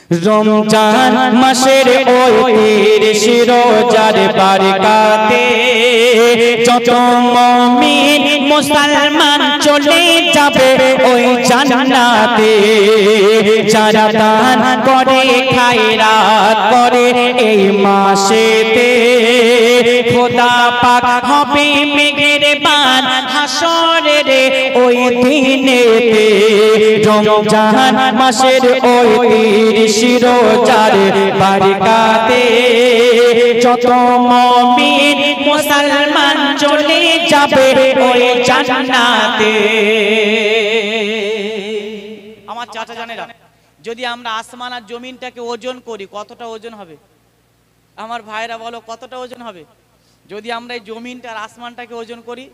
রমজান মাসের ওই 30 রোজার বারকাতে যত মুমিন মুসলমান চলে যাবে ওই জান্নাতে। যারা দান করে খায়রাত করে এই মাসেতে খোদা পাক হবে মেহেরবান হাসরের ওই দিনেতে। রমজান মাসের ওই 30 রোজার বারকাতে যত মুমিন মুসলমান চলে যাবে ওই জান্নাতে। আমার চাচা জানেরা, যদি আমরা আসমান আর জমিনটাকে ওজন করি কতটা ওজন হবে? আমার ভাইরা বলো কতটা ওজন হবে? যদি আমরা এই জমিনটা আর আসমানটাকে ওজন করি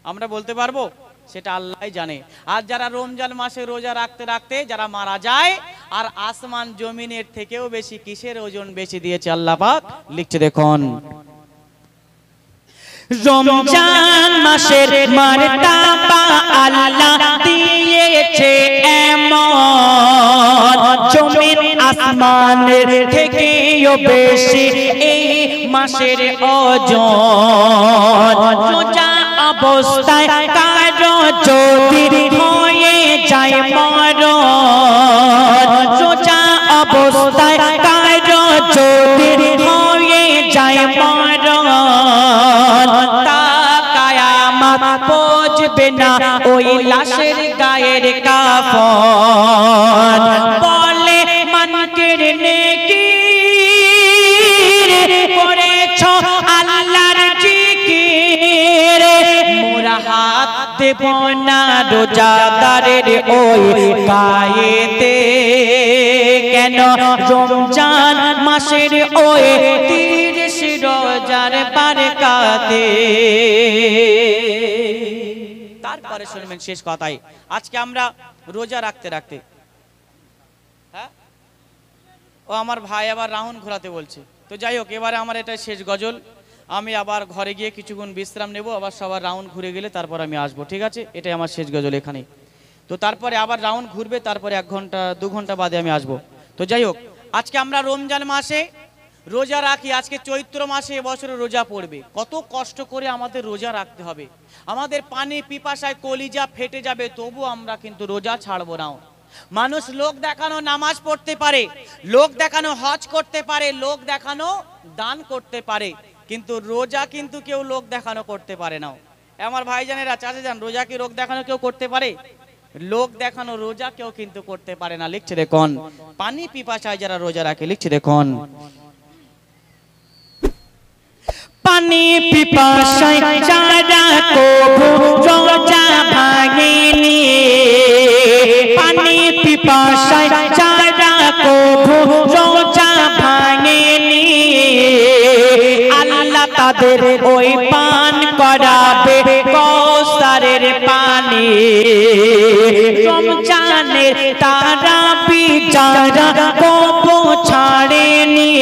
আমরা বলতে পারবো? সেটা আল্লাহই জানে। আর যারা রমজান মাসে রোজা রাখতে রাখতে যারা মারা যায়, আর আসমান জমিনের থেকেও বেশি কিসের ওজন বেশি দিয়েছে আল্লাহ পাক লিখছে দেখুন। রমজান মাসের মারতাবা আল্লাহ দিয়েছে এমন, জমিন আসমানের থেকেও বেশি এই মাসের ওজন। রোজা অবস্থায় কারো যদি হয়ে যায় মরণ, রোজা অবস্থায় কারো যদি হয়ে যায় মরণ, তা কিয়ামত পৌঁছবে না ওই লাশের গায়ের কাফন। বলে মানকের নেকি করেছ আল্লাহর জিকির, মোরা হাত দেব না রোজাদারের ওই গায়েতে। কেন? রমজান মাসের ওই 30 রোজার বারকাতে। তারপরে শুনবেন শেষ কথাই, আজকে আমরা রোজা রাখতে রাখতে ও আমার ভাই আবার রাউন্ড ঘোরাতে বলছে। তো যাই হোক, এবারে আমার এটা শেষ গজল। আমি আবার ঘরে গিয়ে কিছুক্ষণ বিশ্রাম নেব, আবার সবার রাউন্ড ঘুরে গেলে তারপর আমি আসবো, ঠিক আছে? এটাই আমার শেষ গজল এখানে। তো তারপরে আবার রাউন্ড ঘুরবে, তারপরে 1 ঘন্টা 2 ঘন্টা বাদে আমি আসবো। তো যাই হোক, আজকে আমরা রমজান মাসে রোজা রাখি। আজকে চৈত্র মাসে এবছরে রোজা পড়বে। কত কষ্ট করে আমাদের রোজা রাখতে হবে, আমাদের পানি পিপাসায় কলিজা ফেটে যাবে, তবু আমরা কিন্তু রোজা ছাড়বো না। মানুষ লোক দেখানো নামাজ পড়তে পারে, লোক দেখানো হজ করতে পারে, লোক দেখানো দান করতে পারে, কিন্তু রোজা কিন্তু কেউ লোক দেখানো করতে পারে না। আমার ভাইজানেরা, চাচা যান, রোজা কি লোক দেখানো কেউ করতে পারে? লোক দেখানো রোজা কেউ কিন্তু করতে পারে না। লিখছে দেখুন, পানি পিপাসায় যারা রোজা রাখে, লিখছে দেখুন, পানি পিপাসায় যারা কবু রোজা ভাঙেনি, পানি পিপাসায় যারা কবু রোজা ভাঙেনি, আল্লাহ তাদের ওই পান করাবে কৌসারের পানি। রমজানের তারাবি যারা কবু ছাড়েনি,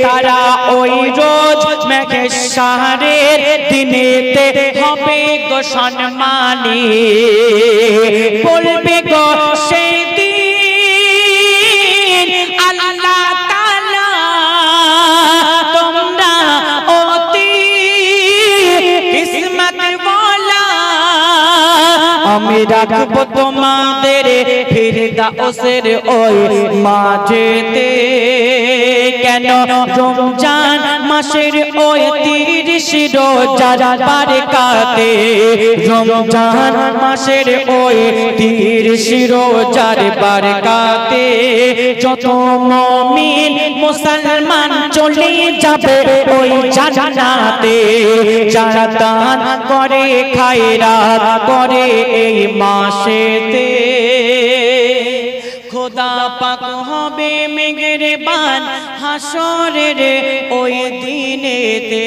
তারা ওই রোজ মেঘেশ্বরের দিনেতে হবে গো সম্মানী। বলবে গো সেদিন আল্লাহ তাআলা, তোমরা অতি কিসমত ওয়ালা, আমি রাখবো তোমাদের ফিরদাউসের ওই মাঝেতে। কেন? রমজান মাসের ওই 30 রোজার বারকাতে, রমজান মাসের ওই 30 রোজার বারকাতে যত মুমিন মুসলমান চলে যাবে ওই জান্নাতে। যারা দান করে খায়রাত করে এই মাসেতে, খোদা পাক হবে মেহেরবান হাসরের ওই দিনেতে।